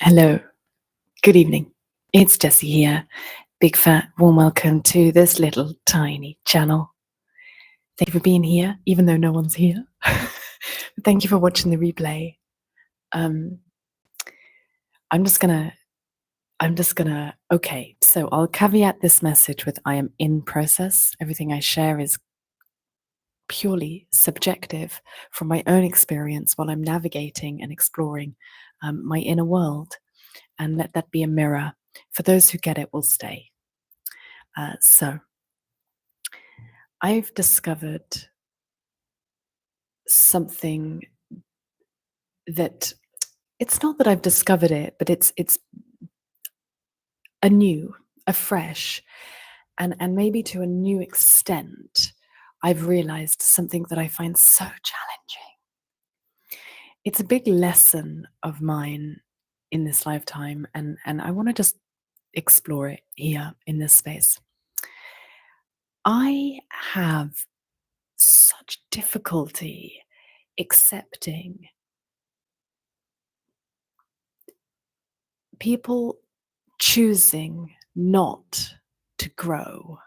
Hello, good evening. It's Jessie here. Big fat warm welcome to this little tiny channel. Thank you for being here, even though no one's here. Thank you for watching the replay. I'm just gonna, okay, so I'll caveat this message with I am in process. Everything I share is purely subjective from my own experience while I'm navigating and exploring my inner world. And let that be a mirror. For those who get it, will stay. So I've discovered something that it's not that I've discovered it, but it's anew, afresh, and maybe to a new extent. I've realized something that I find so challenging. It's a big lesson of mine in this lifetime, and I want to just explore it here in this space. I have such difficulty accepting people choosing not to grow,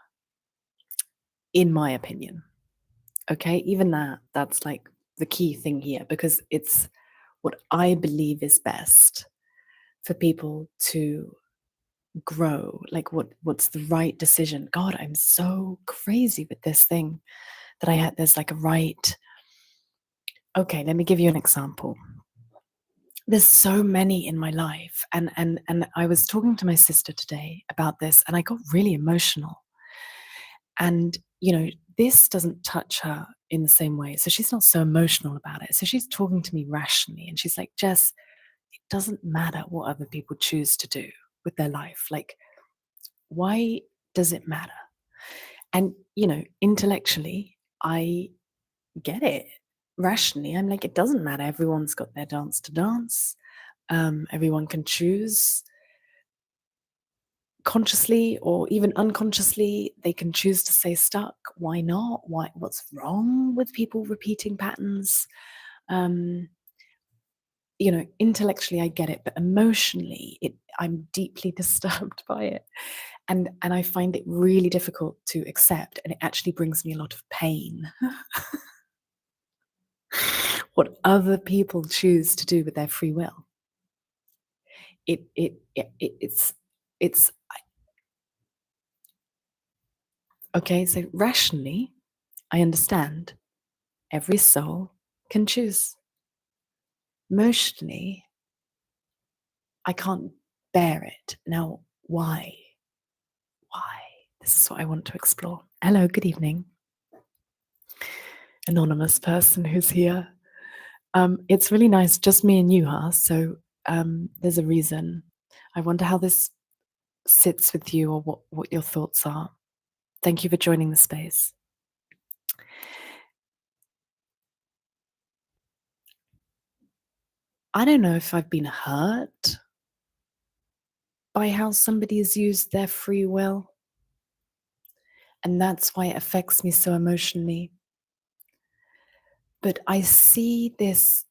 in my opinion. Okay, even that's like the key thing here, because it's what I believe is best for people to grow. Like what's the right decision. God, I'm so crazy with this thing that I had. There's like a right. Okay, let me give you an example. There's so many in my life, and I was talking to my sister today about this, and I got really emotional. And this doesn't touch her in the same way, so she's not so emotional about it. So she's talking to me rationally, and she's like, Jess, it doesn't matter what other people choose to do with their life. Like, why does it matter? And intellectually, I get it. Rationally, I'm like, it doesn't matter. Everyone's got their dance to dance. Everyone can choose consciously or even unconsciously. They can choose to stay stuck. Why not? What's wrong with people repeating patterns? Intellectually I get it, but emotionally I'm deeply disturbed by it, and I find it really difficult to accept, and it actually brings me a lot of pain. What other people choose to do with their free will, it's okay. So rationally I understand every soul can choose. Emotionally I can't bear it. Now why this is what I want to explore. Hello, good evening, anonymous person who's here. It's really nice, just me and you, huh? So there's a reason. I wonder how this sits with you, or what your thoughts are. Thank you for joining the space. I don't know if I've been hurt by how somebody has used their free will, and that's why it affects me so emotionally. But I see this,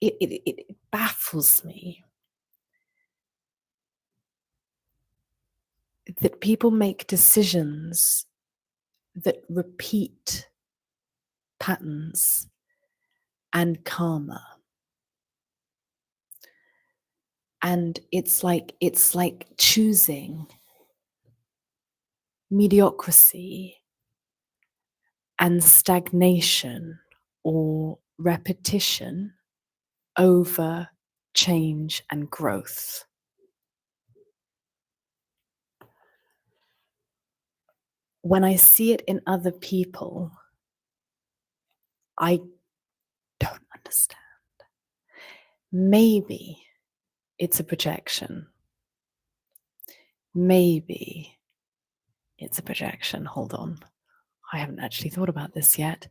it baffles me that people make decisions that repeat patterns and karma. And it's like choosing mediocrity and stagnation or repetition over change and growth. When I see it in other people, I don't understand. Maybe it's a projection. Maybe it's a projection. Hold on. I haven't actually thought about this yet.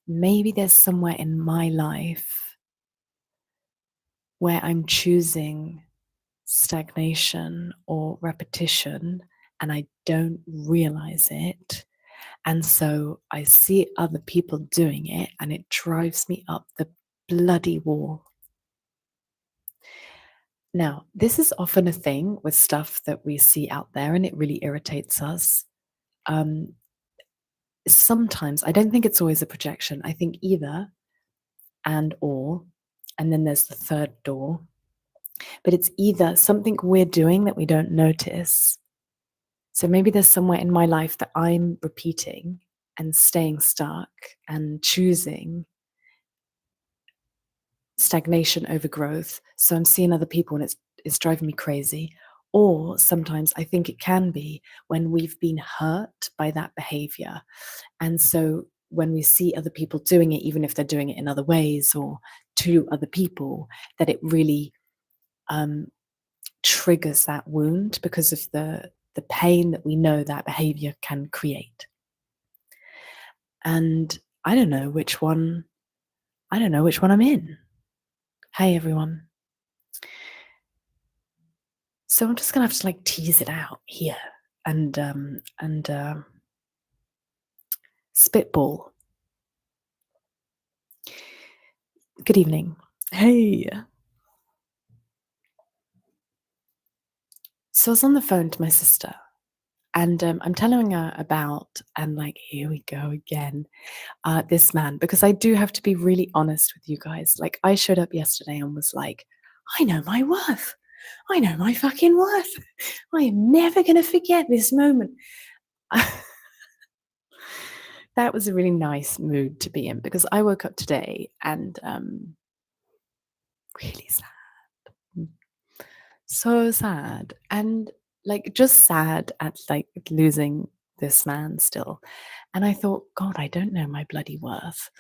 Maybe there's somewhere in my life where I'm choosing stagnation or repetition and I don't realize it. And so I see other people doing it and it drives me up the bloody wall. Now, this is often a thing with stuff that we see out there, and it really irritates us. Um, Sometimes, I don't think it's always a projection. I think either and or, and then there's the third door. But it's either something we're doing that we don't notice. So maybe there's somewhere in my life that I'm repeating and staying stuck and choosing stagnation over growth. So I'm seeing other people and it's driving me crazy. Or sometimes I think it can be when we've been hurt by that behavior. And so when we see other people doing it, even if they're doing it in other ways or to other people, that it really triggers that wound because of the pain that we know that behavior can create. And I don't know which one I'm in. Hey everyone. So I'm just gonna have to like tease it out here and spitball. Good evening. Hey. So I was on the phone to my sister and I'm telling her about, and like, here we go again, this man, because I do have to be really honest with you guys. Like, I showed up yesterday and was like, I know my worth. I know my fucking worth. I am never going to forget this moment. That was a really nice mood to be in because I woke up today and really sad. So sad. And like just sad at like losing this man still. And I thought, God, I don't know my bloody worth.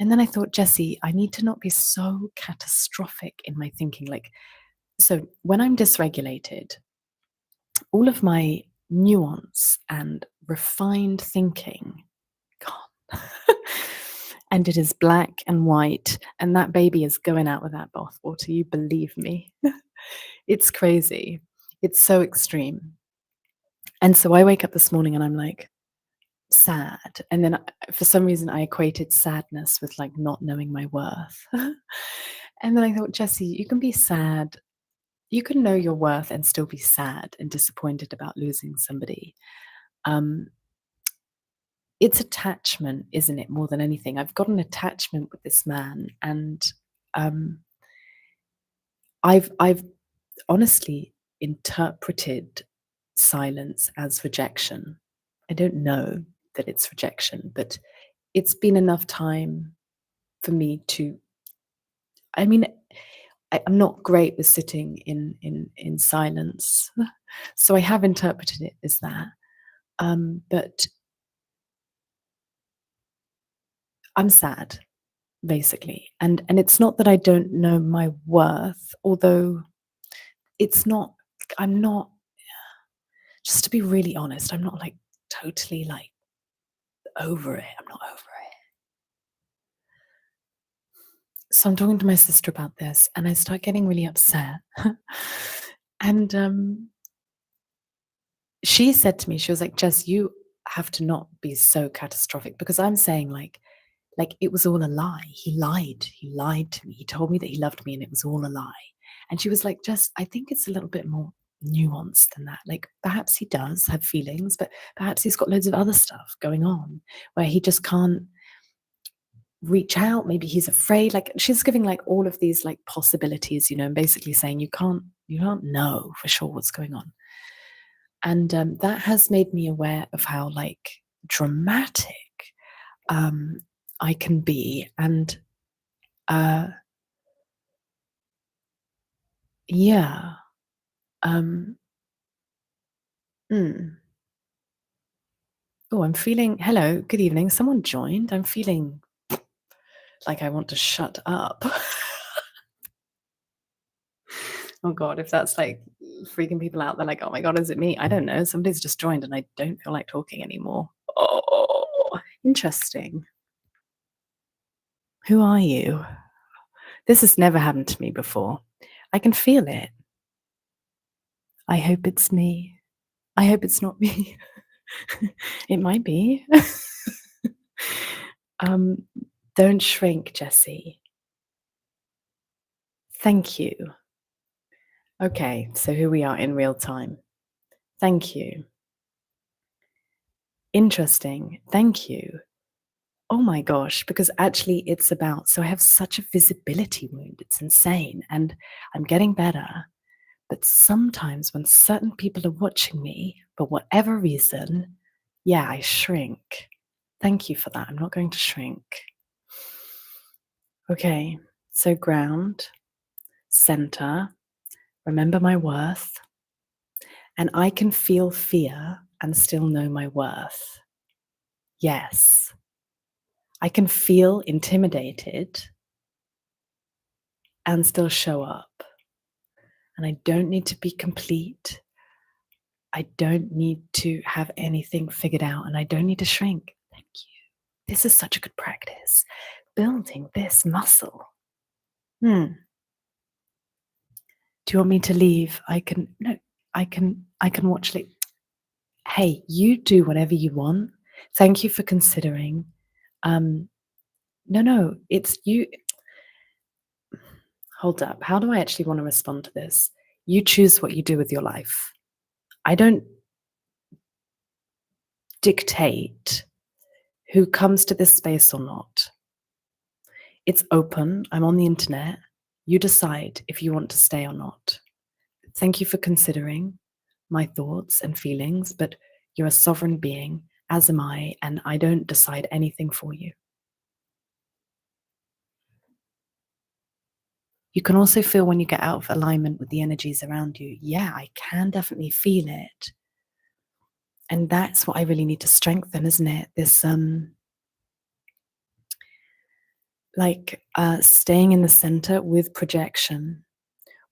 And then I thought, Jessie, I need to not be so catastrophic in my thinking. Like, so when I'm dysregulated, all of my nuance and refined thinking gone. And it is black and white, and that baby is going out with that bathwater. You believe me? It's crazy. It's so extreme. And so I wake up this morning and I'm like, sad. And then for some reason, I equated sadness with like not knowing my worth. And then I thought, Jessie, you can be sad. You can know your worth and still be sad and disappointed about losing somebody. It's attachment, isn't it? More than anything, I've got an attachment with this man, and I've honestly interpreted silence as rejection. I don't know that it's rejection, but it's been enough time for me to. I mean, I'm not great with sitting in silence, so I have interpreted it as that. But I'm sad, basically, and it's not that I don't know my worth, although it's not. I'm not. Just to be really honest, I'm not like totally like over it. I'm not over it. So I'm talking to my sister about this, and I start getting really upset. And she said to me, she was like, Jess, you have to not be so catastrophic because I'm saying like it was all a lie. He lied to me. He told me that he loved me and it was all a lie. And she was like, Jess, I think it's a little bit more nuanced than that. Like perhaps he does have feelings, but perhaps he's got loads of other stuff going on where he just can't reach out. Maybe he's afraid. Like she's giving like all of these like possibilities, you know, and basically saying you can't know for sure what's going on. And that has made me aware of how like dramatic I can be. And yeah. Mm. Oh, I'm feeling, hello, good evening. Someone joined. I'm feeling like I want to shut up. Oh God, if that's like freaking people out, they're like, oh my God, is it me? I don't know. Somebody's just joined and I don't feel like talking anymore. Oh, interesting. Who are you? This has never happened to me before. I can feel it. I hope it's me. I hope it's not me. It might be. Don't shrink, Jessie. Thank you. Okay, so here we are in real time. Thank you. Interesting. Thank you. Oh my gosh, because actually it's about, so I have such a visibility wound. It's insane. And I'm getting better. But sometimes when certain people are watching me, for whatever reason, yeah, I shrink. Thank you for that. I'm not going to shrink. Okay, so ground, center, remember my worth, and I can feel fear and still know my worth. Yes, I can feel intimidated and still show up. And I don't need to be complete. I don't need to have anything figured out, and I don't need to shrink. Thank you. This is such a good practice. Building this muscle. Do you want me to leave? I can no, I can watch like, hey, you do whatever you want. Thank you for considering. No, it's you. Hold up. How do I actually want to respond to this? You choose what you do with your life. I don't dictate who comes to this space or not. It's open. I'm on the internet. You decide if you want to stay or not. Thank you for considering my thoughts and feelings, but you're a sovereign being, as am I, and I don't decide anything for you. You can also feel when you get out of alignment with the energies around you. Yeah, I can definitely feel it. And that's what I really need to strengthen, isn't it? This staying in the center with projection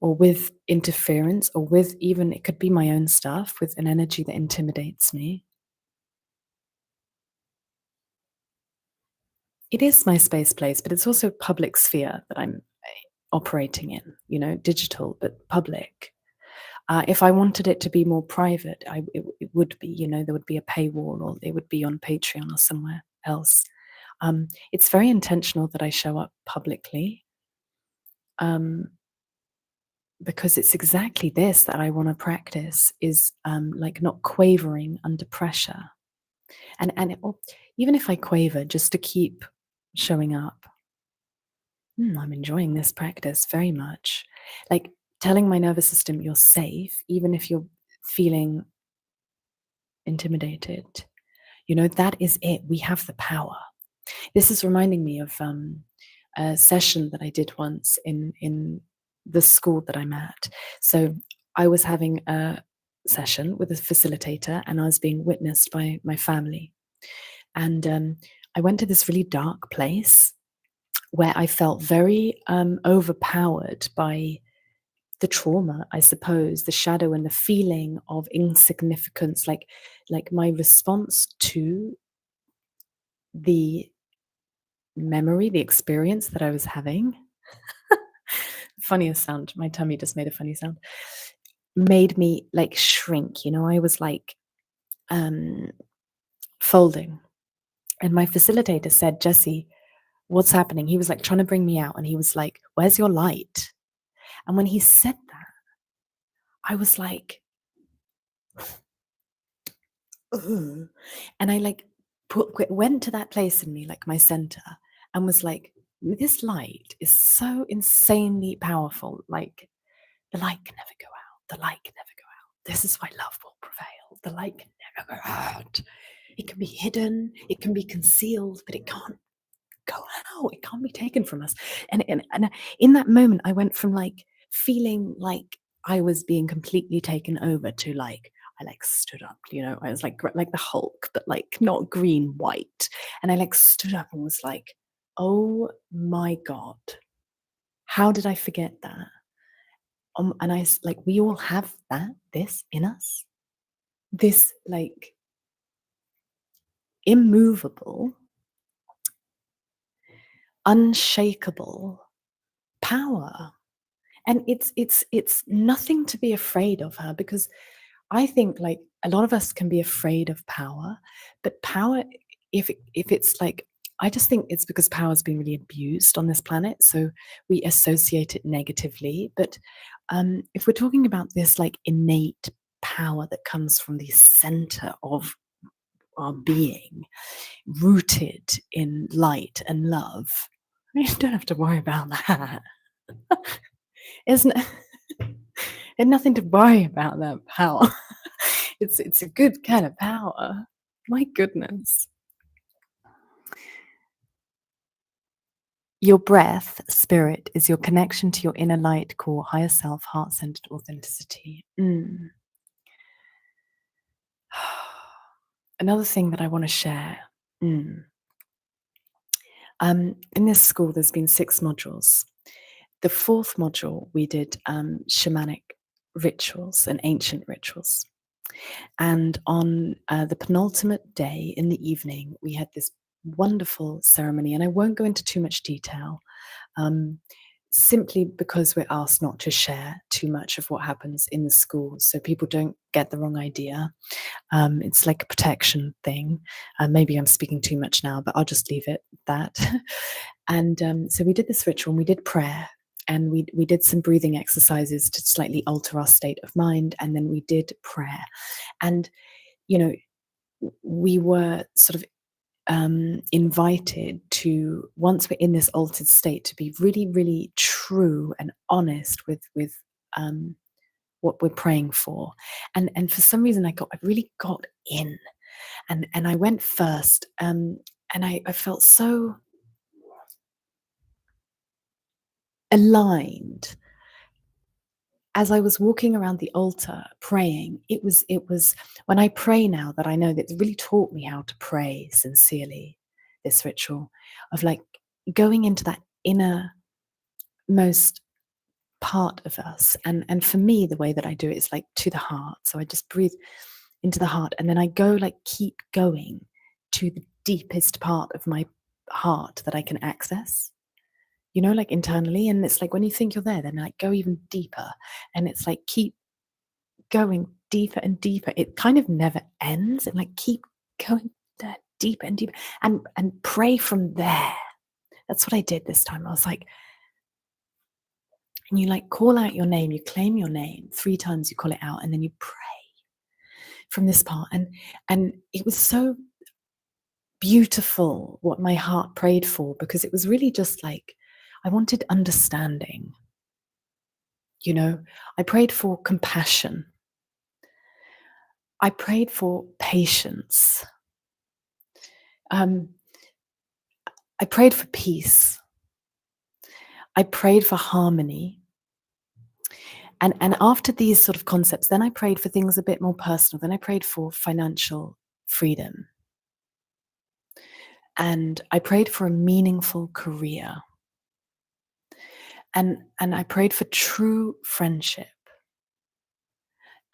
or with interference or with even, it could be my own stuff, with an energy that intimidates me. It is my space place, but it's also a public sphere that I'm operating in, digital, but public. If I wanted it to be more private, it would be, there would be a paywall, or it would be on Patreon or somewhere else. It's very intentional that I show up publicly, because it's exactly this that I want to practice, is not quavering under pressure. Even if I quaver, just to keep showing up. I'm enjoying this practice very much. Like telling my nervous system you're safe, even if you're feeling intimidated. That is it. We have the power. This is reminding me of a session that I did once in the school that I'm at. So I was having a session with a facilitator, and I was being witnessed by my family. And I went to this really dark place where I felt very overpowered by the trauma, I suppose, the shadow and the feeling of insignificance, like my response to the memory, the experience that I was having. Funniest sound, my tummy just made a funny sound, made me shrink. I was folding. And my facilitator said, Jessie, what's happening? He was trying to bring me out, and he was like, where's your light? And when he said that, I was like, ugh. And I went to that place in me, my center, and was like, this light is so insanely powerful. The light can never go out. The light can never go out. This is why love will prevail. The light can never go out. It can be hidden, it can be concealed, but it can't go out. It can't be taken from us. And in that moment, I went from feeling like I was being completely taken over to I stood up. I was like the Hulk, but not green, white. And I stood up and was like, oh my God, how did I forget that? And I we all have this in us, this immovable, unshakable power. And it's nothing to be afraid of her, because I think a lot of us can be afraid of power, but power, if it's I just think it's because power has been really abused on this planet, so we associate it negatively. But if we're talking about this like innate power that comes from the center of our being, rooted in light and love, you don't have to worry about that. Isn't and nothing to worry about that power. It's a good kind of power. My goodness. Your breath, spirit, is your connection to your inner light, core, higher self, heart-centered authenticity. Another thing that I want to share. Mm. In this school, there's been 6 modules. The 4th module, we did shamanic rituals and ancient rituals. And on the penultimate day in the evening, we had this wonderful ceremony. And I won't go into too much detail, simply because we're asked not to share too much of what happens in the school so people don't get the wrong idea. It's like a protection thing. Maybe I'm speaking too much now, but I'll just leave it at that. And so we did this ritual and we did prayer. And we did some breathing exercises to slightly alter our state of mind. And then we did prayer. And, you know, we were sort of invited to, once we're in this altered state, to be really, really true and honest with what we're praying for. And for some reason, I really got in, and I went first, and I felt so aligned as I was walking around the altar praying. It was when I pray now that I know that it really taught me how to pray sincerely, this ritual of like going into that innermost part of us. And for me, the way that I do it is like to the heart. So I just breathe into the heart, and then I go like keep going to the deepest part of my heart that I can access, like internally. And it's like when you think you're there, then like go even deeper, and it's like keep going deeper and deeper. It kind of never ends, and like keep going there deeper and deeper, and pray from there. That's what I did this time. I was like, and you like call out your name, you claim your name 3 times, you call it out, and then you pray from this part. And it was so beautiful what my heart prayed for, because it was really just like I wanted understanding. I prayed for compassion. I prayed for patience. I prayed for peace. I prayed for harmony. And after these sort of concepts, then I prayed for things a bit more personal. Then I prayed for financial freedom. And I prayed for a meaningful career. And I prayed for true friendship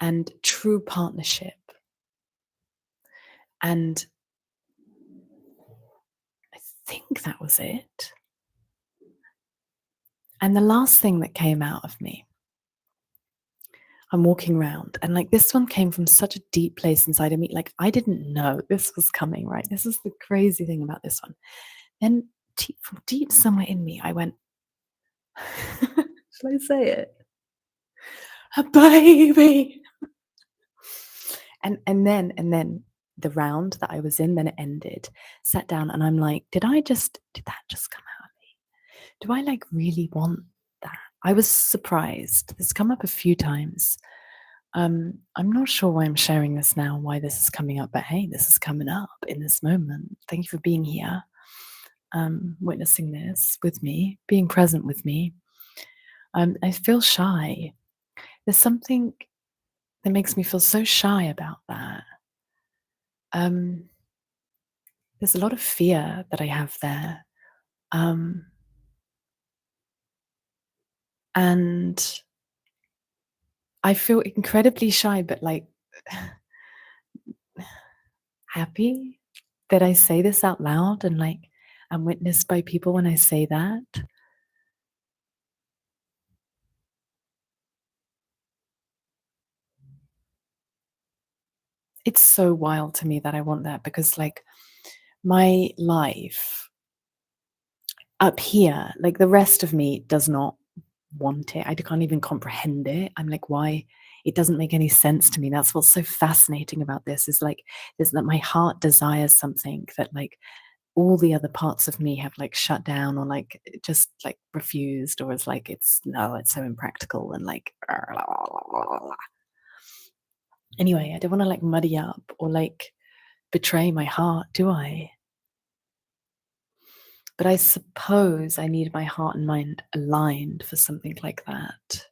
and true partnership. And I think that was it. And the last thing that came out of me, I'm walking around, and like this one came from such a deep place inside of me. Like I didn't know this was coming, right? This is the crazy thing about this one. Then from deep somewhere in me, I went, shall I say it? A baby. And then the round that I was in, then it ended. Sat down, and I'm like, did that just come out of me? Do I like really want that? I was surprised. It's come up a few times. I'm not sure why I'm sharing this now, why this is coming up, but hey, this is coming up in this moment. Thank you for being here, witnessing this with me, being present with me. I feel shy. There's something that makes me feel so shy about that. There's a lot of fear that I have there. And I feel incredibly shy, but like happy that I say this out loud, and like I'm witnessed by people when I say that. It's so wild to me that I want that, because like my life up here, like the rest of me does not want it. I can't even comprehend it. I'm like, why? It doesn't make any sense to me. That's what's so fascinating about this is that my heart desires something that like all the other parts of me have like shut down or like just like refused or is like it's no, it's so impractical and like anyway, I don't want to like muddy up or like betray my heart, do I? But I suppose I need my heart and mind aligned for something like that.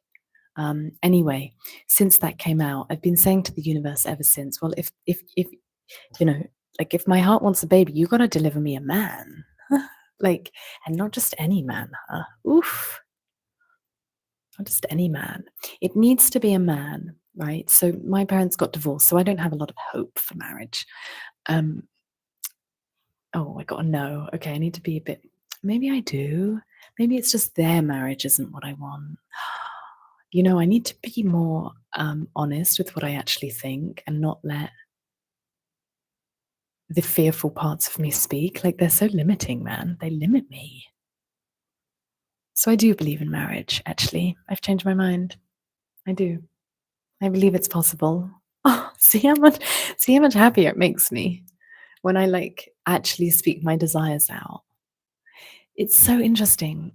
Anyway, since that came out, I've been saying to the universe ever since, well, if you know, like if my heart wants a baby, you gotta deliver me a man. Like, and not just any man, huh? Oof, not just any man. It needs to be a man, right? So my parents got divorced, so I don't have a lot of hope for marriage. Um, oh, I got a no. Okay, I need to be a bit. Maybe I do. Maybe it's just their marriage isn't what I want. I need to be more honest with what I actually think and not let the fearful parts of me speak. Like they're so limiting, man. They limit me. So I do believe in marriage, actually. I've changed my mind. I do. I believe it's possible. Oh, see how much happier it makes me when I like actually speak my desires out. It's so interesting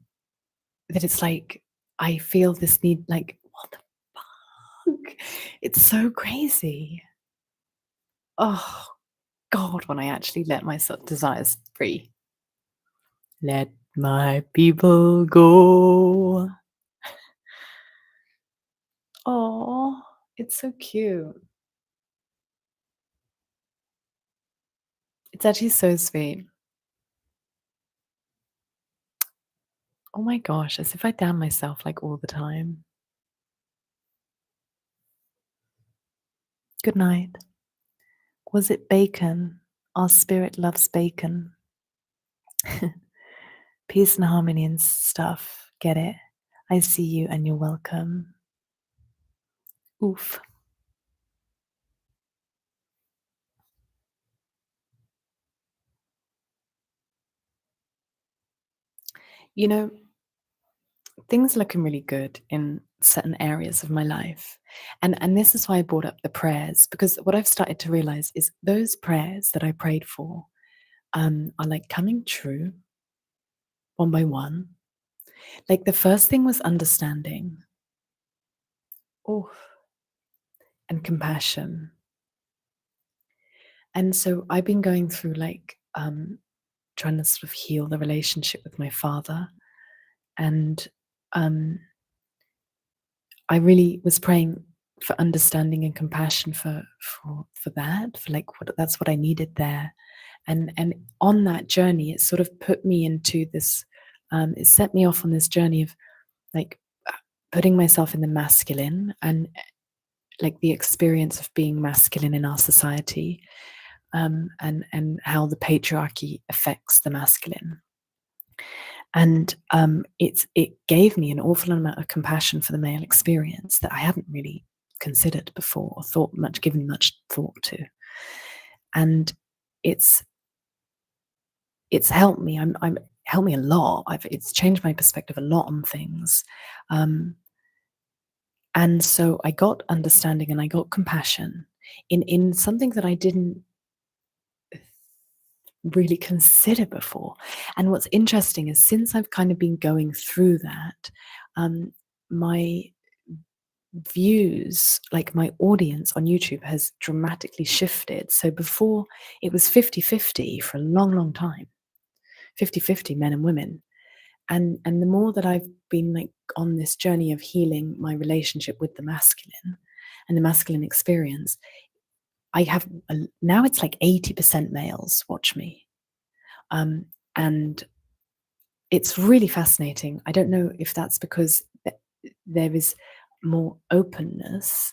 that it's like I feel this need like what the fuck? It's so crazy. Oh God, when I actually let my desires free. Let my people go. Oh, it's so cute. It's actually so sweet. Oh my gosh, as if I damn myself like all the time. Good night. Was it bacon? Our spirit loves bacon. Peace and harmony and stuff. Get it? I see you and you're welcome. Oof. You know, things are looking really good in certain areas of my life. And this is why I brought up the prayers, because what I've started to realize is those prayers that I prayed for are like coming true one by one. Like the first thing was understanding. Oh, and compassion. And so I've been going through like trying to sort of heal the relationship with my father. And um, I really was praying for understanding and compassion for that, for like that's what I needed there. And on that journey, it sort of put me into this. It set me off on this journey of like putting myself in the masculine and like the experience of being masculine in our society, and how the patriarchy affects the masculine. And it gave me an awful amount of compassion for the male experience that I hadn't really considered before or given much thought to. And it's helped me. I'm helped me a lot. It's changed my perspective a lot on things. And so I got understanding and I got compassion in something that I didn't really consider before. And what's interesting is since I've kind of been going through that, my views, like my audience on YouTube, has dramatically shifted. So before it was 50-50 for a long, long time, 50-50 men and women. And the more that I've been like on this journey of healing my relationship with the masculine and the masculine experience, I have now it's like 80% males watch me. And it's really fascinating. I don't know if that's because there is more openness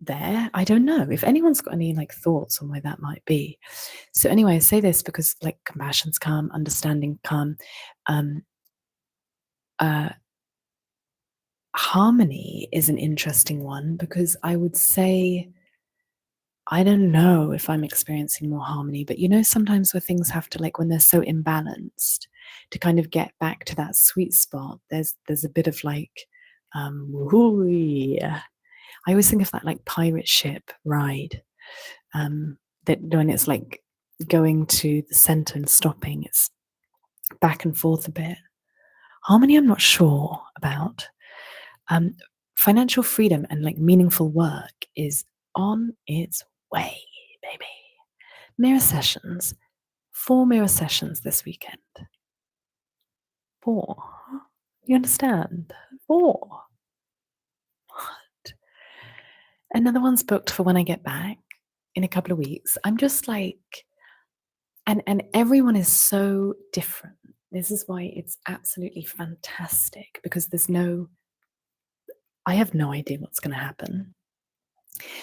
there. I don't know if anyone's got any like thoughts on why that might be. So anyway, I say this because like compassion's come, understanding come, uh, harmony is an interesting one because I would say I don't know if I'm experiencing more harmony, but sometimes where things have to, like, when they're so imbalanced, to kind of get back to that sweet spot, there's a bit of like, woo-hoo-yeah. I always think of that like pirate ship ride, that when it's like going to the center and stopping, it's back and forth a bit. Harmony, I'm not sure about. Um, Financial freedom and like meaningful work is on its way, baby. Mirror sessions, 4 mirror sessions this weekend. 4. You understand? 4. What? Another one's booked for when I get back in a couple of weeks. I'm just like, and everyone is so different. This is why it's absolutely fantastic, because I have no idea what's going to happen.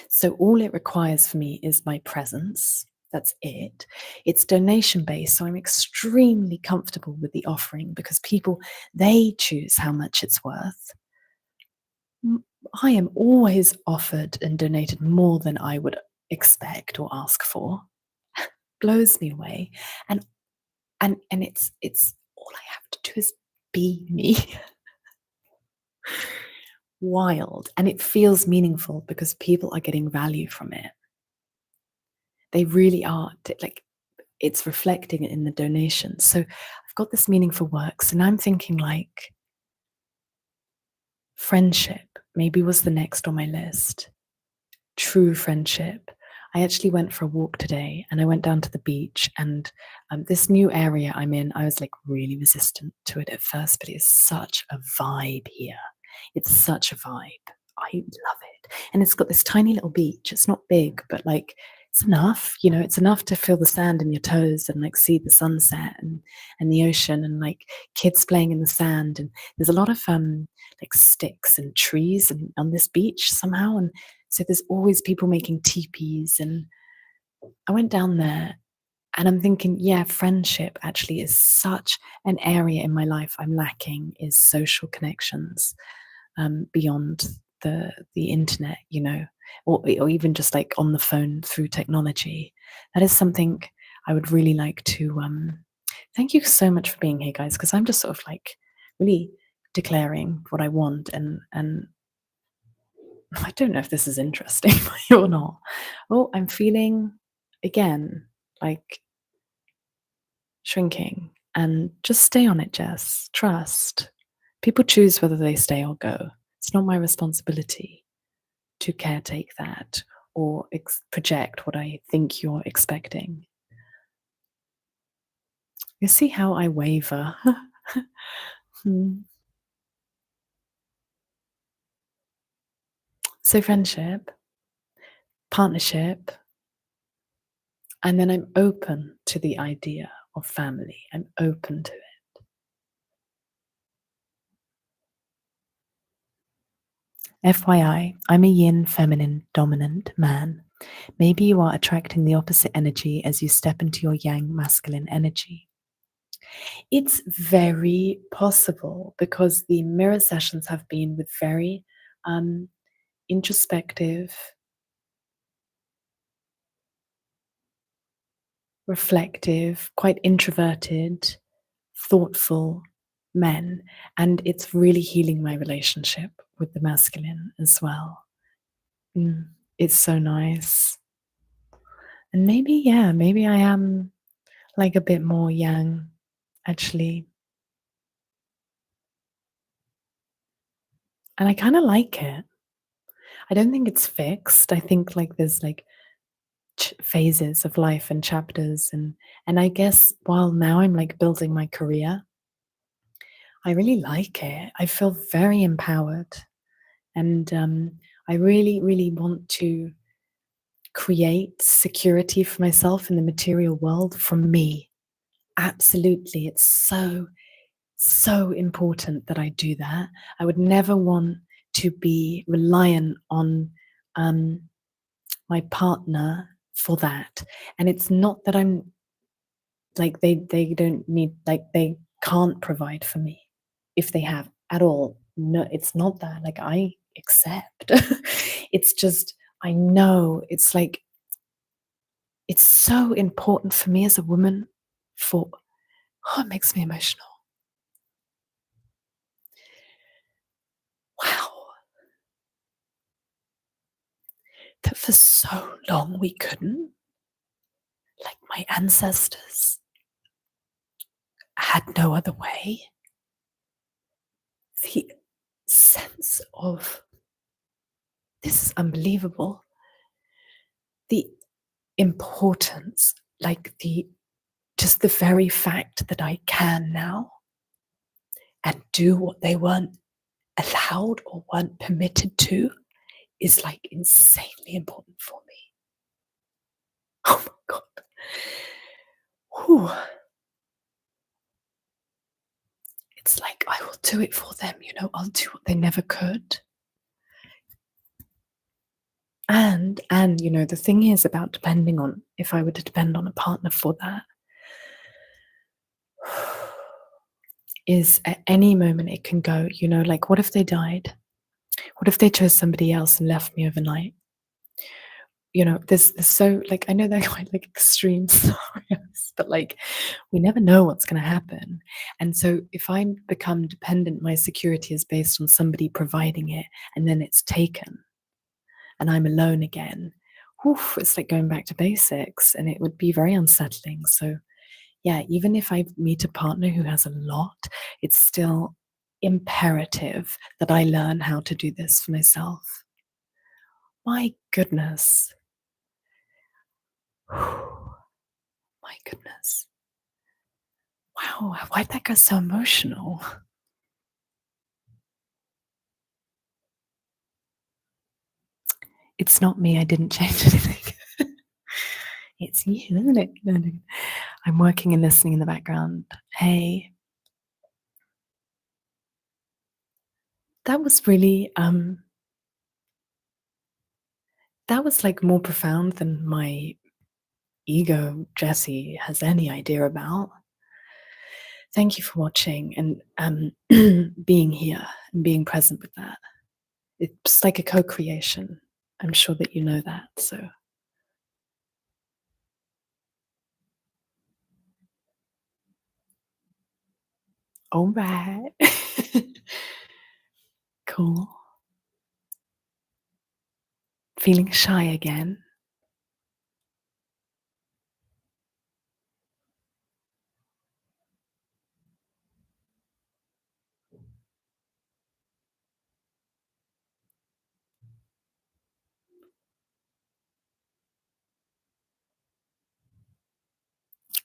So all it requires for me is my presence. That's it. It's donation based, so I'm extremely comfortable with the offering because people, they choose how much it's worth. I am always offered and donated more than I would expect or ask for. Blows me away. And it's all I have to do is be me. Wild. And it feels meaningful because people are getting value from it. They really are. Like, it's reflecting in the donations. So I've got this meaningful work. So now I'm thinking like friendship maybe was the next on my list. True friendship. I actually went for a walk today and I went down to the beach, and this new area I'm in, I was like really resistant to it at first, but it's such a vibe here. It's such a vibe. I love it. And it's got this tiny little beach. It's not big, but like it's enough, it's enough to feel the sand in your toes and like see the sunset and the ocean and like kids playing in the sand. And there's a lot of like sticks and trees and on this beach somehow. And so there's always people making teepees. And I went down there and I'm thinking, yeah, friendship actually is such an area in my life I'm lacking, is social connections beyond the internet, or even just like on the phone through technology. That is something I would really like to. Thank you so much for being here, guys, because I'm just sort of like really declaring what I want, and I don't know if this is interesting for you or not. Oh, I'm feeling again like shrinking, and just stay on it, Jess. Trust. People choose whether they stay or go. It's not my responsibility to caretake that or project what I think you're expecting. You see how I waver. So friendship, partnership, and then I'm open to the idea of family. I'm open to it. FYI, I'm a yin feminine dominant man. Maybe you are attracting the opposite energy as you step into your yang masculine energy. It's very possible because the mirror sessions have been with very introspective, reflective, quite introverted, thoughtful men. And it's really healing my relationship with the masculine as well. It's so nice. And maybe I am like a bit more yang, actually. And I kind of like it. I don't think it's fixed. I think like there's like phases of life and chapters, and I guess while now I'm like building my career, I really like it. I feel very empowered, and I really want to create security for myself in the material world from me. Absolutely, it's so important that I do that. I would never want to be reliant on my partner for that. And it's not that I'm like they don't need, like they can't provide for me if they have at all. No, it's not that. Like I accept. It's just I know it's like it's so important for me as a woman for oh, it makes me emotional. Wow. That for so long we couldn't. Like my ancestors had no other way. The sense of this is unbelievable. The importance, like the just the very fact that I can now and do what they weren't allowed or weren't permitted to is like insanely important for me. Oh my God. Whew. It's like I will do it for them, I'll do what they never could. And the thing is about depending on if I were to depend on a partner for that, is at any moment it can go, like what if they died? What if they chose somebody else and left me overnight? There's so like I know they're quite like extreme scenarios, but like we never know what's going to happen. And so if I become dependent, my security is based on somebody providing it, and then it's taken, and I'm alone again. Oof, it's like going back to basics, and it would be very unsettling. So yeah, even if I meet a partner who has a lot, it's still imperative that I learn how to do this for myself. My goodness. My goodness. Wow, why'd that get so emotional? It's not me, I didn't change anything. It's you, isn't it? No, no. I'm working and listening in the background. Hey. That was really that was like more profound than my ego Jessie has any idea about. Thank you for watching and being here and being present with that. It's like a co-creation. I'm sure that you know that. So all right. Cool. Feeling shy again.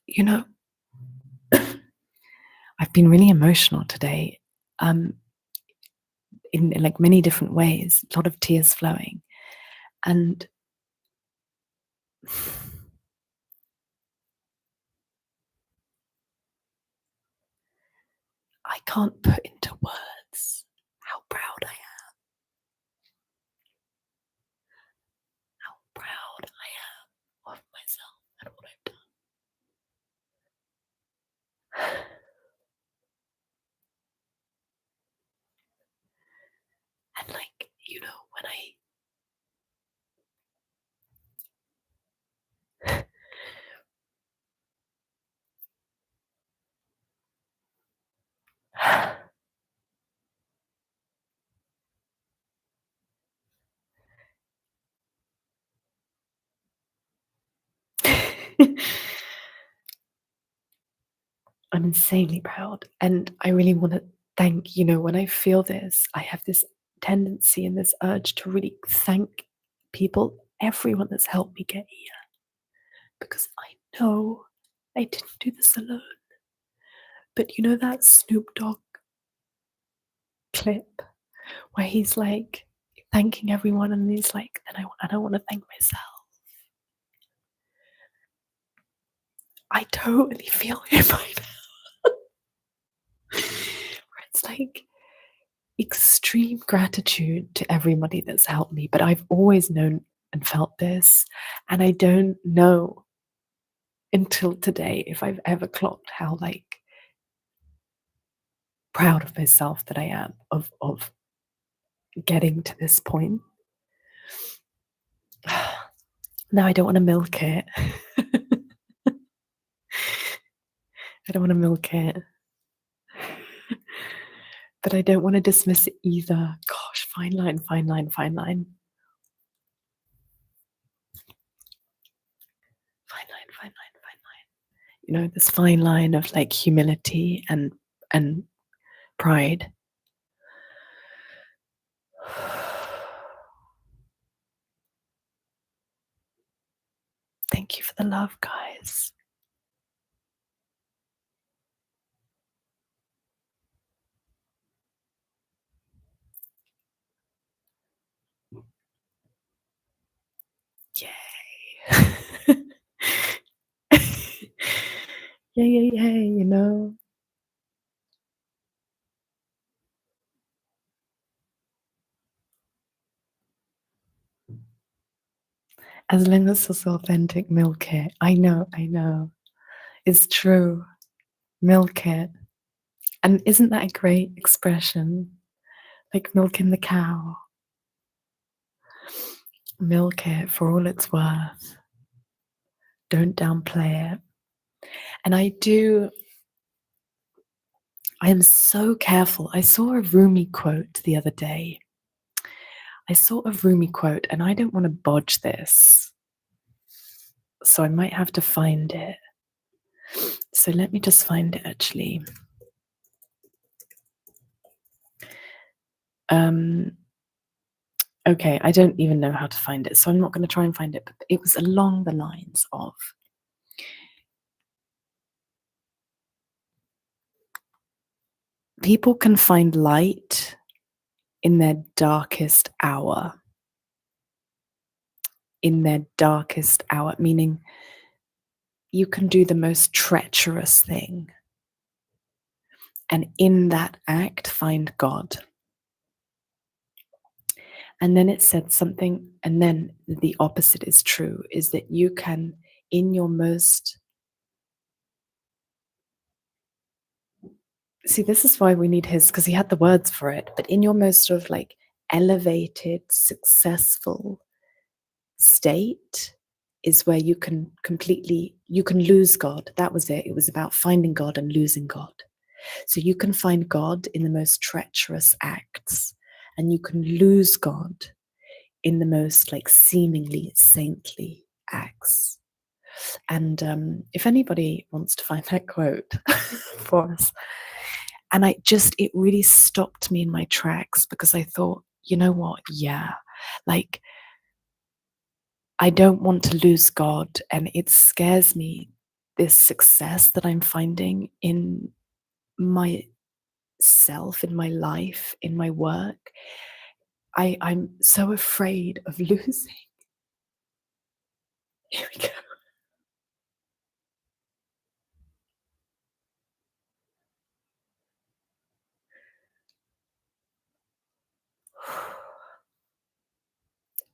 You know, I've been really emotional today, in like many different ways, a lot of tears flowing. And I can't put into words how proud I am, how proud I am of myself and what I've done. And like, when I I'm insanely proud. And I really want to thank, when I feel this, I have this tendency and this urge to really thank people, everyone that's helped me get here. Because I know I didn't do this alone. But that Snoop Dogg clip where he's like thanking everyone and he's like, and I don't want to thank myself. I totally feel it right now. Where it's like extreme gratitude to everybody that's helped me, but I've always known and felt this, and I don't know until today if I've ever clocked how like proud of myself that I am of getting to this point. Now I don't want to milk it. don't want to milk it. But I don't want to dismiss it either. Gosh, fine line, fine line, fine line. Fine line, fine line, fine line. You know, this fine line of like humility and pride. Thank you for the love, guys. Yay. Yay, yay, yay, you know. As long as it's authentic, milk it. I know, I know. It's true. Milk it. And isn't that a great expression? Like milking the cow. Milk it for all it's worth. Don't downplay it. And I am so careful. I saw a Rumi quote the other day. And I don't want to bodge this. So I might have to find it. So let me just find it actually. Okay, I don't even know how to find it, so I'm not going to try and find it, but it was along the lines of people can find light in their darkest hour. In their darkest hour, meaning you can do the most treacherous thing, and in that act find God. And then it said something, and then the opposite is true, is that you can, in your most... See, this is why we need his, because he had the words for it, but in your most sort of like elevated, successful state is where you can lose God. That was it. It was about finding God and losing God. So you can find God in the most treacherous acts, and you can lose God in the most like seemingly saintly acts. And if anybody wants to find that quote for us, and it really stopped me in my tracks, because I thought, you know what? Yeah, like I don't want to lose God, and it scares me, this success that I'm finding in myself, in my life, in my work. I'm so afraid of losing. Here we go.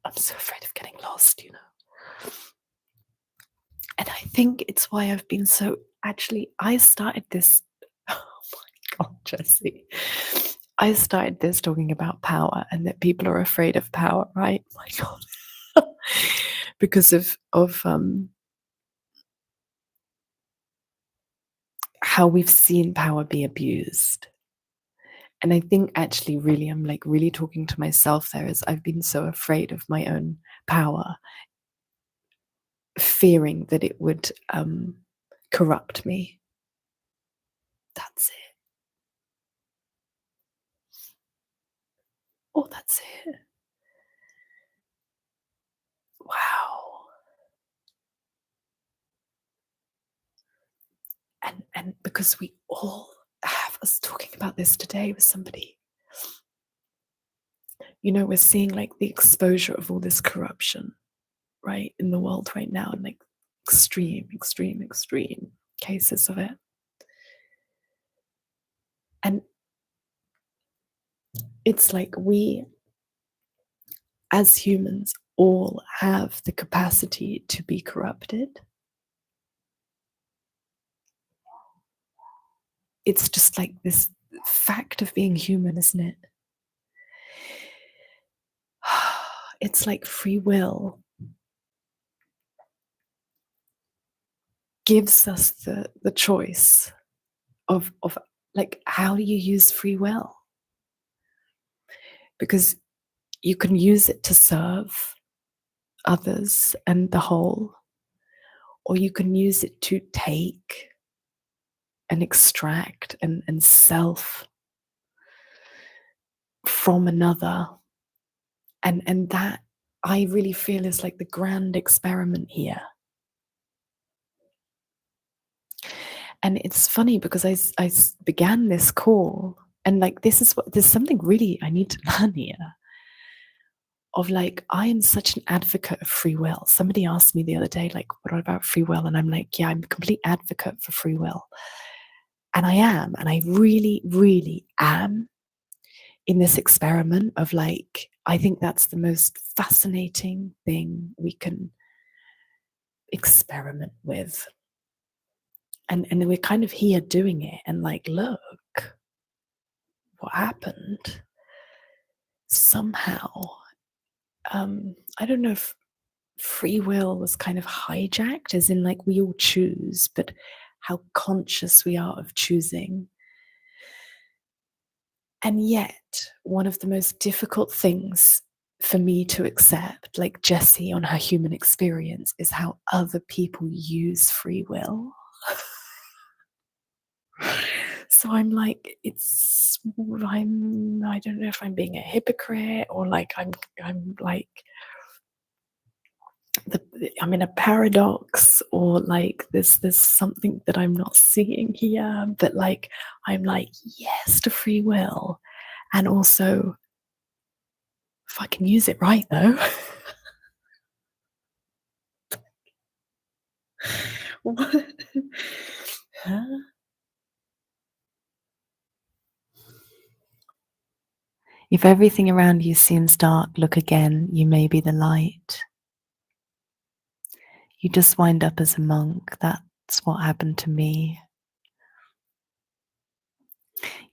I'm so afraid of getting lost, you know. And I think it's why I've been so... Actually, I started this... Oh my God, Jessie. I started this talking about power, and that people are afraid of power, right? Oh my God. Because of how we've seen power be abused. And I think actually really, I'm like really talking to myself there, as I've been so afraid of my own power, fearing that it would corrupt me. That's it. Oh, that's it. Wow. And because we all have... I was talking about this today with somebody. You know, we're seeing like the exposure of all this corruption, right, in the world right now, and like extreme cases of it. And it's like we, as humans, all have the capacity to be corrupted. It's just like this fact of being human, isn't it? It's like free will gives us the choice of like, how do you use free will? Because you can use it to serve others and the whole, or you can use it to take and extract and self from another. And that, I really feel, is like the grand experiment here. And it's funny because I began this call, and like, there's something really I need to learn here, of like, I am such an advocate of free will. Somebody asked me the other day, like, what about free will? And I'm like, yeah, I'm a complete advocate for free will. And I am, and I really, really am, in this experiment of like, I think that's the most fascinating thing we can experiment with. And we're kind of here doing it, and like, look what happened. Somehow, I don't know if free will was kind of hijacked, as in like, we all choose, but how conscious we are of choosing. And yet, one of the most difficult things for me to accept, like Jessie on her human experience, is how other people use free will. So I'm like, I don't know if I'm being a hypocrite, or like I'm like, I'm in a paradox, or like there's something that I'm not seeing here. But like, I'm like, yes to free will, and also, if I can use it right, though. What? Huh? If everything around you seems dark, look again. You may be the light. You just wind up as a monk. That's what happened to me.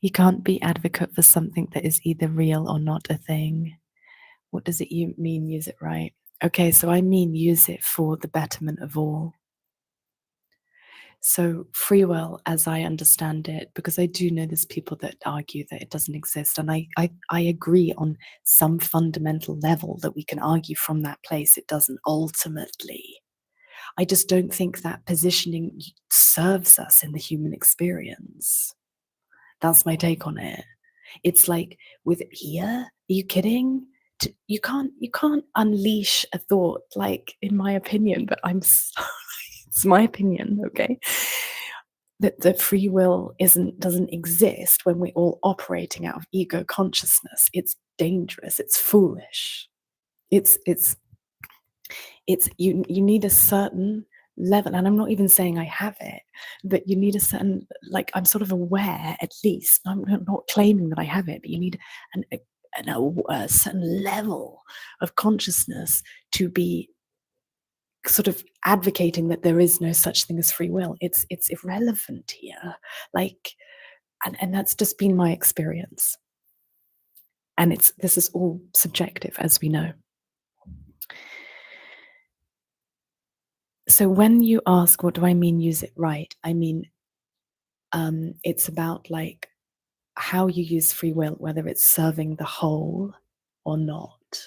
You can't be advocate for something that is either real or not a thing. What does it mean, use it right? Okay, so I mean use it for the betterment of all. So free will, as I understand it, because I do know there's people that argue that it doesn't exist, and I agree on some fundamental level that we can argue from that place it doesn't ultimately. I just don't think that positioning serves us in the human experience. That's my take on it. It's like, with here, are you kidding? You can't unleash a thought, like, in my opinion, but I'm sorry, it's my opinion, okay? That the free will doesn't exist when we're all operating out of ego consciousness. It's dangerous. It's foolish. It's you need a certain level, and I'm not even saying I have it, but you need a certain, like, I'm sort of aware, at least. I'm not claiming that I have it, but you need a certain level of consciousness to be sort of advocating that there is no such thing as free will. It's irrelevant here, like, and that's just been my experience, and this is all subjective, as we know. So when you ask, what do I mean use it right, I mean, it's about like how you use free will, whether it's serving the whole or not.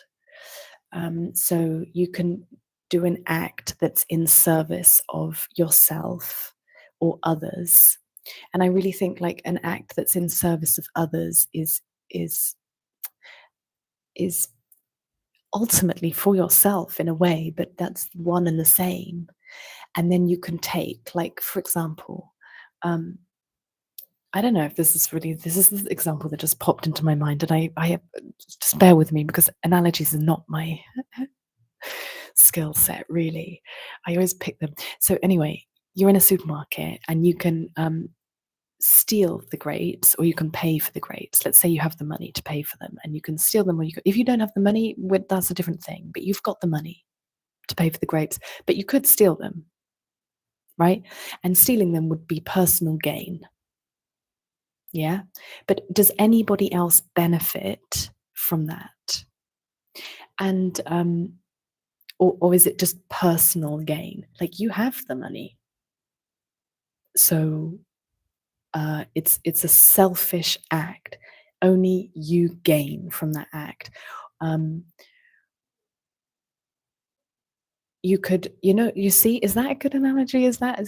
So you can do an act that's in service of yourself or others. And I really think like an act that's in service of others is ultimately for yourself in a way, but that's one and the same. And then you can take, like, for example, I don't know if this is the example that just popped into my mind, and I have, just bear with me, because analogies are not my skill set, really. I always pick them. So anyway, you're in a supermarket and you can steal the grapes, or you can pay for the grapes. Let's say you have the money to pay for them, and you can steal them, or if you don't have the money, that's a different thing. But you've got the money to pay for the grapes, but you could steal them, right? And stealing them would be personal gain. Yeah. But does anybody else benefit from that? And or is it just personal gain? Like, you have the money, so it's a selfish act. Only you gain from that act. Um, you could, you see, is that a good analogy? Is that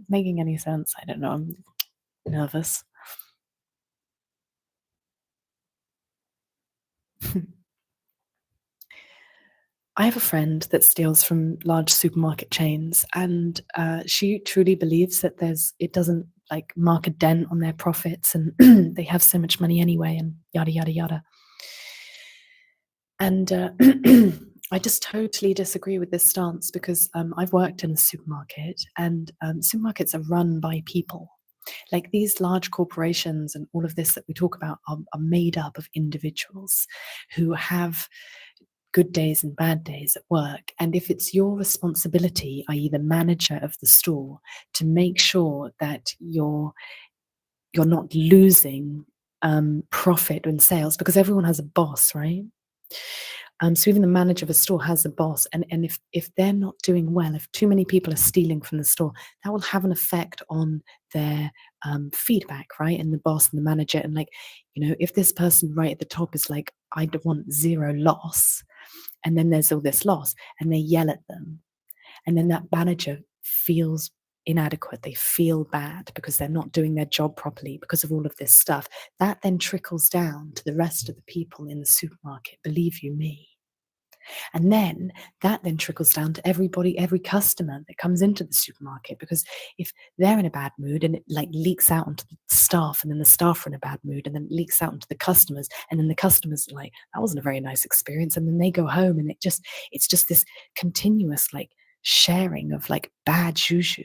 making any sense? I don't know. I'm nervous. I have a friend that steals from large supermarket chains, and she truly believes that it doesn't like mark a dent on their profits, and they have so much money anyway, and yada yada yada. And I just totally disagree with this stance because I've worked in a supermarket, and supermarkets are run by people. Like these large corporations and all of this that we talk about are made up of individuals who have good days and bad days at work. And if it's your responsibility, i.e., the manager of the store, to make sure that you're not losing profit and sales, because everyone has a boss, right? So even the manager of a store has a boss, and if they're not doing well, if too many people are stealing from the store, that will have an effect on their feedback, right? And the boss and the manager, and like, if this person right at the top is like, I want zero loss, and then there's all this loss, and they yell at them, and then that manager feels inadequate. They feel bad because they're not doing their job properly because of all of this stuff. That then trickles down to the rest of the people in the supermarket, believe you me. And then that then trickles down to everybody, every customer that comes into the supermarket, because if they're in a bad mood and it like leaks out onto the staff, and then the staff are in a bad mood, and then it leaks out onto the customers, and then the customers are like, that wasn't a very nice experience, and then they go home, and it's just this continuous like sharing of like bad juju,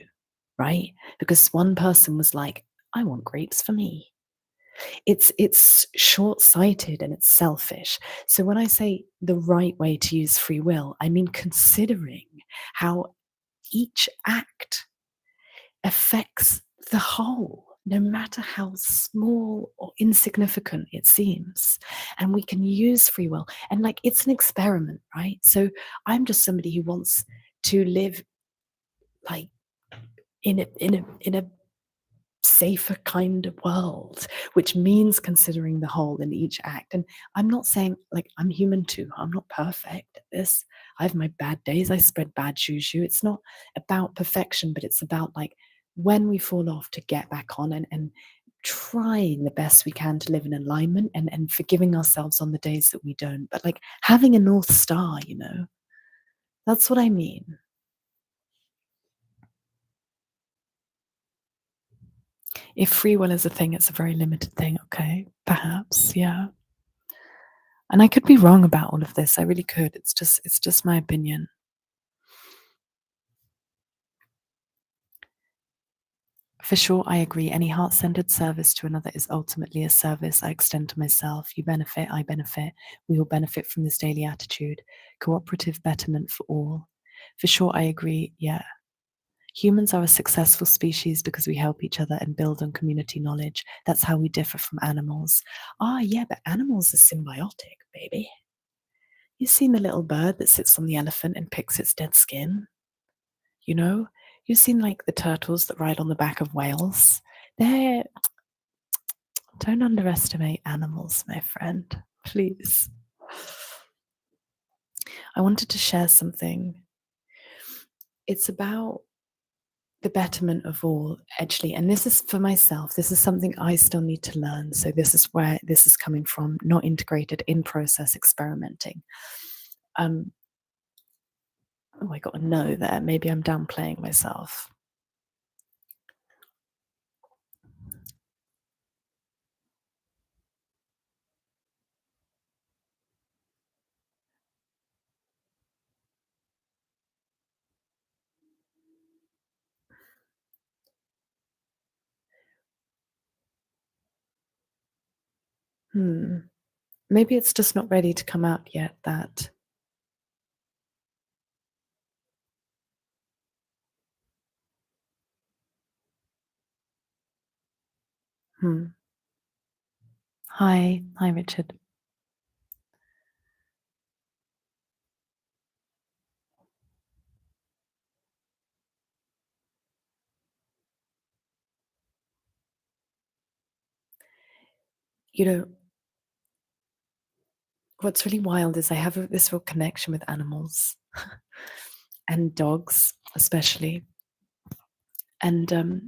right? Because one person was like, I want grapes for me. It's short-sighted and it's selfish. So when I say the right way to use free will, I mean considering how each act affects the whole, no matter how small or insignificant it seems. And we can use free will, and like it's an experiment, right? So I'm just somebody who wants to live like in a safer kind of world, which means considering the whole in each act. And I'm not saying, like, I'm human too. I'm not perfect at this. I have my bad days. I spread bad juju. It's not about perfection, but it's about like when we fall off to get back on, and trying the best we can to live in alignment, and forgiving ourselves on the days that we don't. But like having a North Star, that's what I mean. If free will is a thing, it's a very limited thing. Okay, perhaps, yeah. And I could be wrong about all of this. I really could. It's just my opinion. For sure, I agree. Any heart-centered service to another is ultimately a service I extend to myself. You benefit, I benefit. We all benefit from this daily attitude. Cooperative betterment for all. For sure, I agree. Yeah. Humans are a successful species because we help each other and build on community knowledge. That's how we differ from animals. Ah, yeah, but animals are symbiotic, baby. You've seen the little bird that sits on the elephant and picks its dead skin? You know, you've seen like the turtles that ride on the back of whales. They're Don't underestimate animals, my friend, please. I wanted to share something. It's about the betterment of all, actually, and this is for myself. This is something I still need to learn. So this is where this is coming from, not integrated, in process experimenting. Oh, I got a no there. Maybe I'm downplaying myself. Maybe it's just not ready to come out yet, that. Hi. Hi, Richard. you know, what's really wild is I have this real connection with animals and dogs, especially. And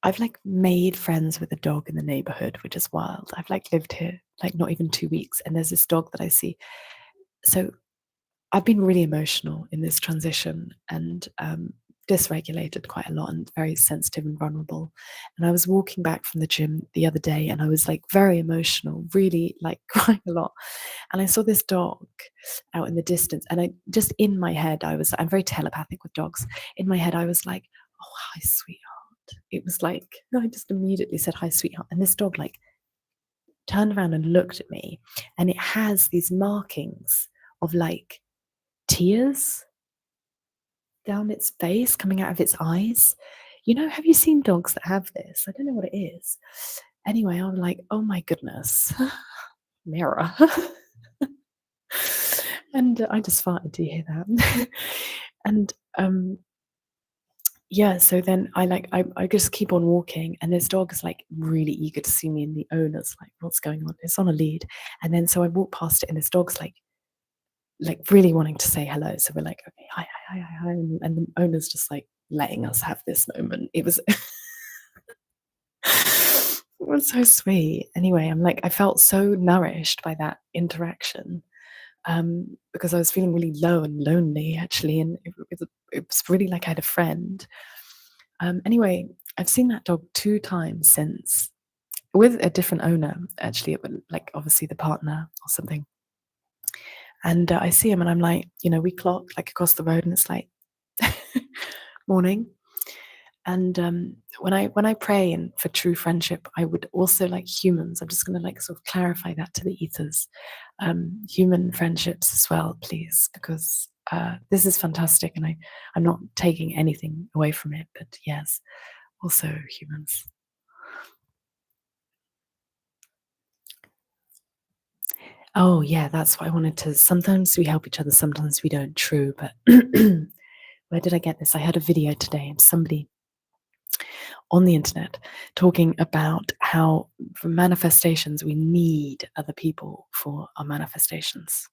I've like made friends with a dog in the neighborhood, which is wild. I've like lived here like not even 2 weeks, and there's this dog that I see. So I've been really emotional in this transition and dysregulated quite a lot and very sensitive and vulnerable. And I was walking back from the gym the other day and I was like very emotional, really like crying a lot. And I saw this dog out in the distance. And I just in my head, I'm very telepathic with dogs. In my head, I was like, oh, hi, sweetheart. It was like, I just immediately said, hi, sweetheart. And this dog like turned around and looked at me. And it has these markings of like tears down its face, coming out of its eyes. Have you seen dogs that have this? I don't know what it is. Anyway, I'm like, oh my goodness, mirror. And I just farted. Do you hear that? And yeah, so then I just keep on walking, and this dog is like really eager to see me, and the owner's like, what's going on? It's on a lead. And then so I walk past it, and this dog's like really wanting to say hello. So we're like, okay, hi, hi, hi, hi, hi. And the owner's just like letting us have this moment. It was it was so sweet. Anyway, I felt so nourished by that interaction. Because I was feeling really low and lonely actually, and it was really like I had a friend. Anyway, I've seen that dog 2 times since with a different owner. Actually, it was like obviously the partner or something. And I see him, and I'm like, we clock like across the road, and it's like morning. And when I pray and for true friendship, I would also like humans. I'm just going to like sort of clarify that to the ethers, human friendships as well, please, because this is fantastic, and I'm not taking anything away from it. But yes, also humans. Oh yeah, that's what I wanted to. Sometimes we help each other, sometimes we don't. True, but where did I get this? I heard a video today of somebody on the internet talking about how for manifestations we need other people for our manifestations.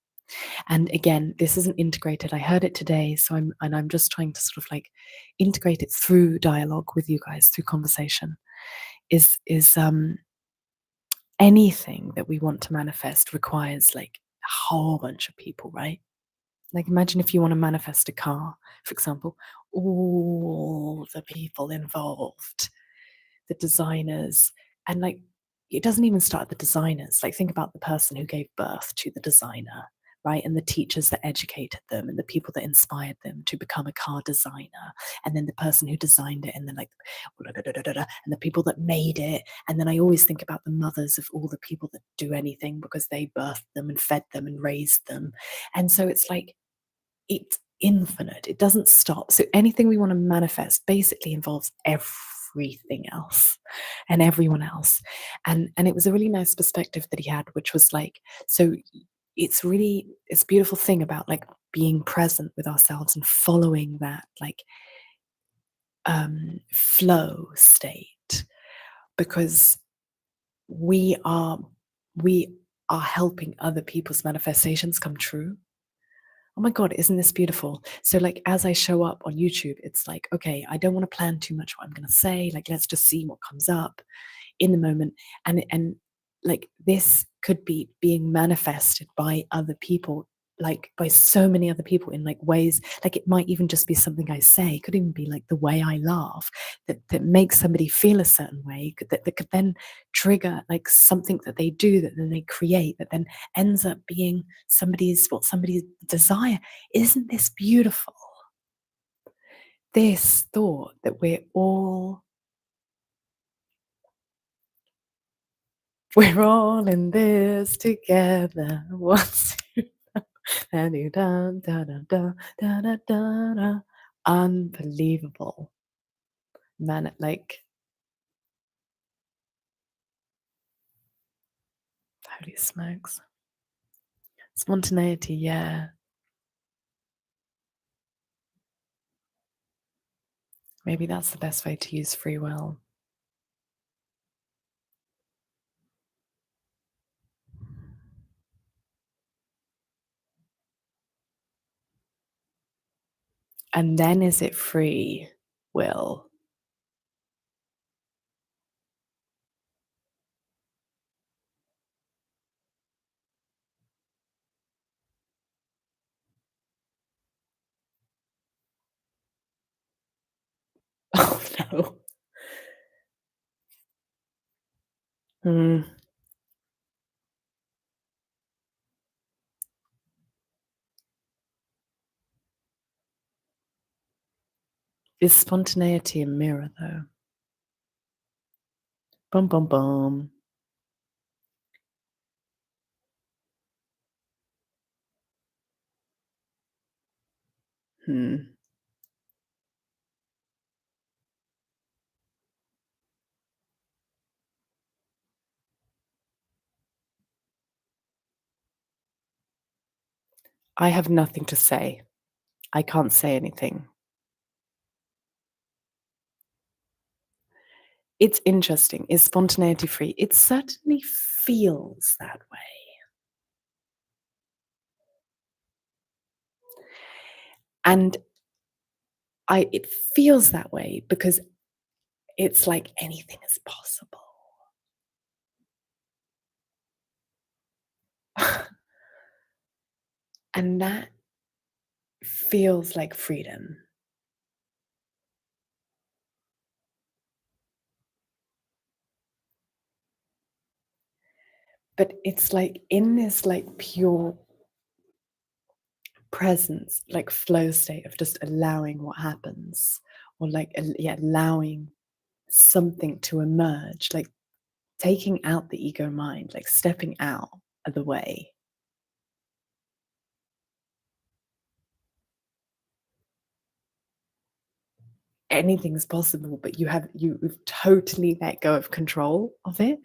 And again, this isn't integrated. I heard it today, so I'm just trying to sort of like integrate it through dialogue with you guys, through conversation. Is anything that we want to manifest requires like a whole bunch of people, right? Like imagine if you want to manifest a car, for example, all the people involved, the designers, and like it doesn't even start at the designers. Like think about the person who gave birth to the designer, right? And the teachers that educated them and the people that inspired them to become a car designer, and then the person who designed it, and then like and the people that made it. And then I always think about the mothers of all the people that do anything because they birthed them and fed them and raised them. And so it's like it's infinite. It doesn't stop. So anything we want to manifest basically involves everything else and everyone else. And it was a really nice perspective that he had, which was like, so it's a beautiful thing about like being present with ourselves and following that like flow state, because we are we are helping other people's manifestations come true. Oh my God, isn't this beautiful? So, like, as I show up on YouTube, it's like, okay, I don't want to plan too much what I'm going to say. Like, let's just see what comes up in the moment. And like, this could be being manifested by other people, like, by so many other people in like ways. Like, it might even just be something I say. It could even be like the way I laugh that makes somebody feel a certain way, that could then trigger like something that they do that then they create that then ends up being somebody's desire. Isn't this beautiful? This thought that we're all in this together. Once you know, and you dun, da, da, da, da, da, da, da. Unbelievable. Man, like holy smokes. Spontaneity, yeah. Maybe that's the best way to use free will. And then is it free will? Oh, no. Mm. Is spontaneity a mirror, though? Bum, bum, bum. Hmm. I have nothing to say. I can't say anything. It's interesting. Is spontaneity free? It certainly feels that way. And it feels that way because it's like anything is possible. And that feels like freedom. But it's like in this like pure presence, like flow state of just allowing what happens, or like yeah, allowing something to emerge, like taking out the ego mind, like stepping out of the way. Anything's possible, but you've totally let go of control of it.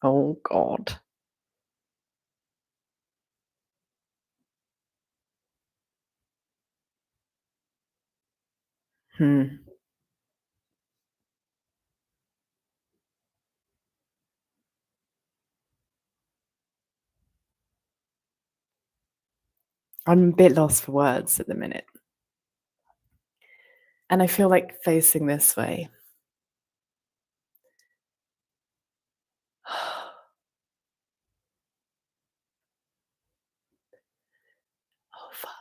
Oh God. Hmm. I'm a bit lost for words at the minute. And I feel like facing this way. Oh fuck.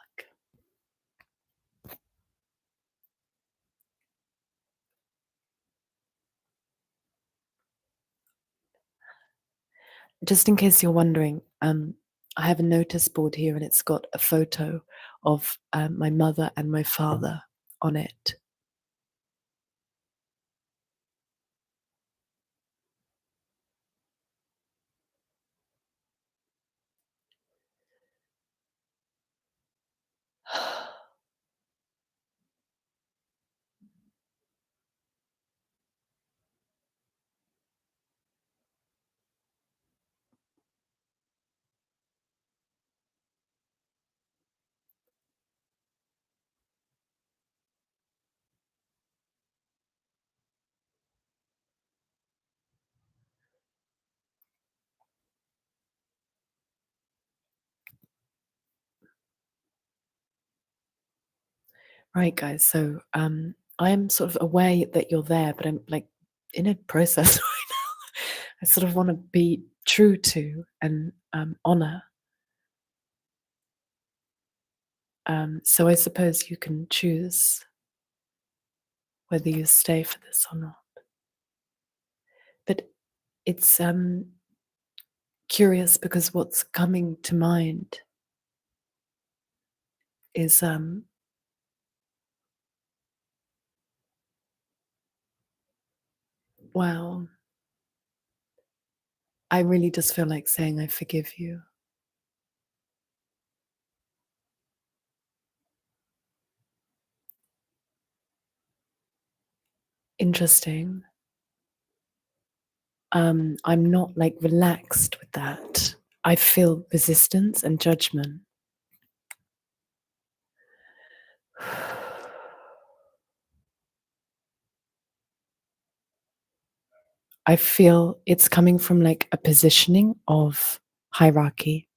Just in case you're wondering, I have a notice board here and it's got a photo of my mother and my father on it. Right, guys. So I am sort of aware that you're there, but I'm like in a process right now. I sort of want to be true to and honor. So I suppose you can choose whether you stay for this or not. But it's curious because what's coming to mind is wow, I really just feel like saying I forgive you. Interesting. I'm not like relaxed with that. I feel resistance and judgment. I feel it's coming from like a positioning of hierarchy.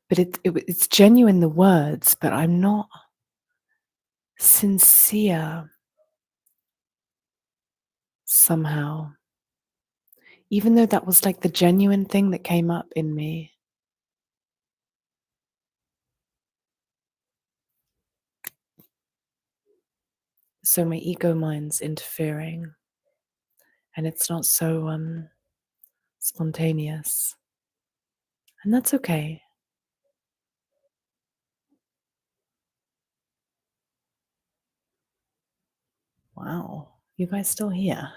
but it's genuine, the words, but I'm not sincere somehow. Even though that was like the genuine thing that came up in me. So my ego mind's interfering and it's not so spontaneous. And that's okay. Wow. You guys still here?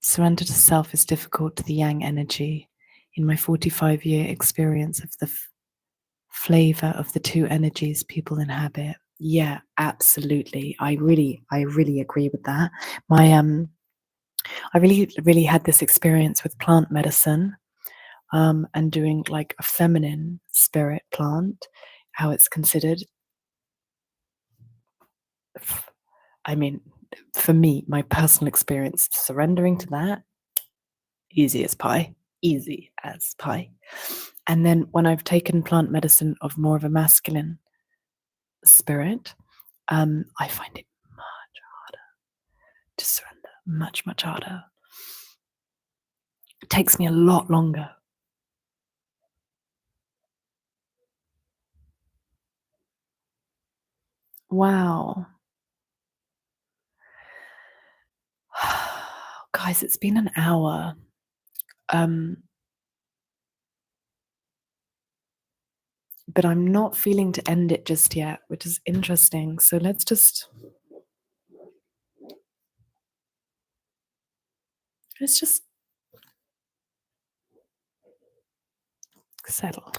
Surrender to self is difficult to the yang energy. In my 45-year experience of the flavor of the two energies people inhabit. Yeah, absolutely. I really agree with that. My I really had this experience with plant medicine, and doing like a feminine spirit plant, how it's considered. I mean, for me, my personal experience, surrendering to that, easy as pie, easy as pie. And then when I've taken plant medicine of more of a masculine spirit, I find it much harder to surrender, much, much harder. It takes me a lot longer. Wow. Guys, it's been an hour. Um, but I'm not feeling to end it just yet, which is interesting. So let's just settle.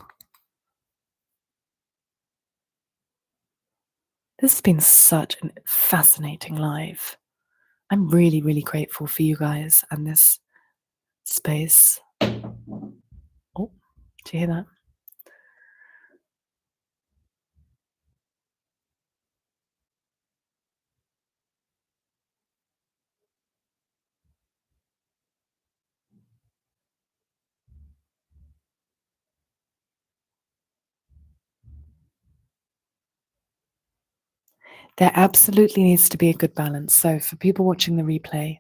This has been such a fascinating live. I'm really, really grateful for you guys and this space. Oh, do you hear that? There absolutely needs to be a good balance. So, for people watching the replay,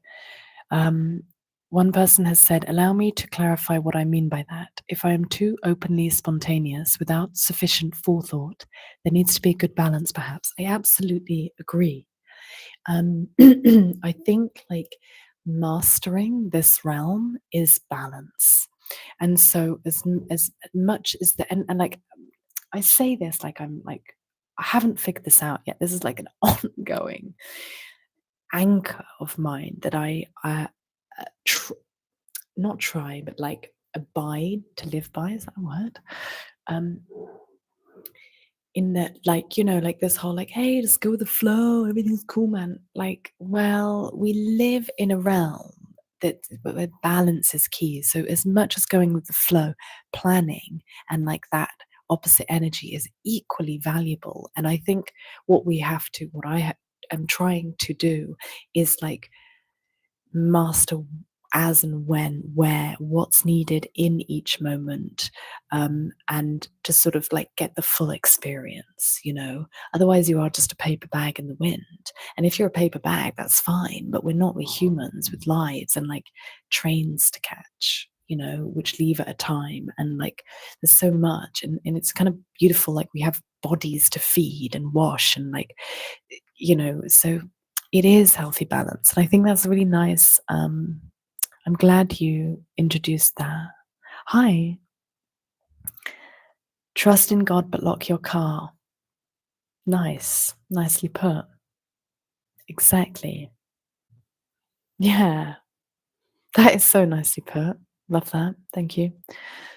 um, one person has said, allow me to clarify what I mean by that. If I am too openly spontaneous without sufficient forethought, there needs to be a good balance, perhaps. I absolutely agree. I think like mastering this realm is balance. And so as much as and like I say this like I'm like I haven't figured this out yet. This is like an ongoing anchor of mine that I not try, but like abide to live by. Is that a word? Um, in that, like, like this whole, like, hey, just go with the flow, everything's cool, man. Like, well, we live in a realm that where balance is key. So, as much as going with the flow, planning and like that opposite energy is equally valuable. And I think what am trying to do is like master as and when, where, what's needed in each moment, and to sort of like get the full experience. Otherwise, you are just a paper bag in the wind. And if you're a paper bag, that's fine, but we're not. We're humans with lives and like trains to catch. Which leave at a time, and like there's so much, and it's kind of beautiful. Like we have bodies to feed and wash, and like so it is healthy balance. And I think that's really nice. I'm glad you introduced that. Hi. Trust in God, but lock your car. Nice. Nicely put. Exactly. Yeah. That is so nicely put. Love that. Thank you.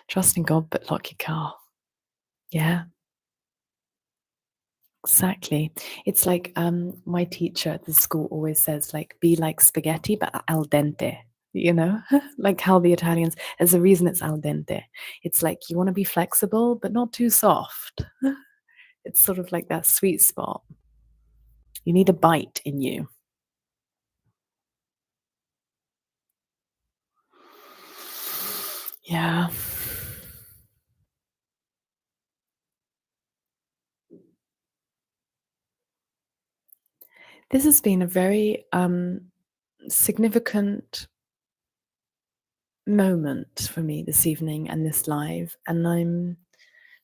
Trust in God, but lock your car. Yeah. Exactly. It's like my teacher at the school always says, like, be like spaghetti, but al dente, like how the Italians, there's a reason it's al dente. It's like you want to be flexible, but not too soft. It's sort of like that sweet spot. You need a bite in you. Yeah. This has been a very significant moment for me this evening and this live, and I'm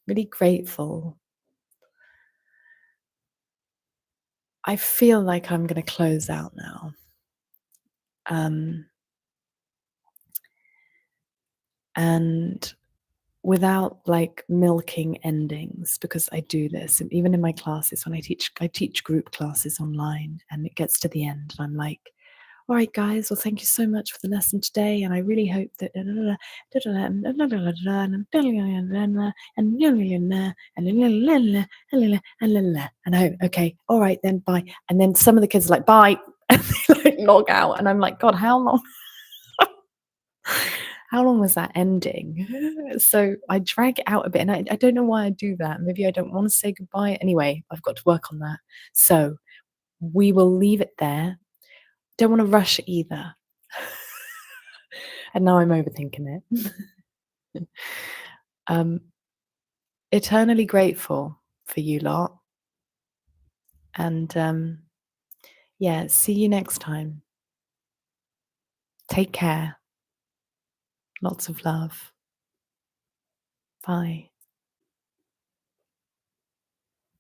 really grateful. I feel like I'm going to close out now. Um, and without like milking endings, because I do this, and even in my classes when I teach group classes online, and it gets to the end and I'm like, all right guys, well thank you so much for the lesson today, and I really hope that and I okay, all right then, bye. And then some of the kids are like, bye, and they like log out, and I'm like, god, how long how long was that ending? So I drag it out a bit, and I don't know why I do that. Maybe I don't want to say goodbye. Anyway, I've got to work on that. So we will leave it there. Don't want to rush either. And now I'm overthinking it. um, eternally grateful for you lot. And yeah, see you next time. Take care. Lots of love. Bye.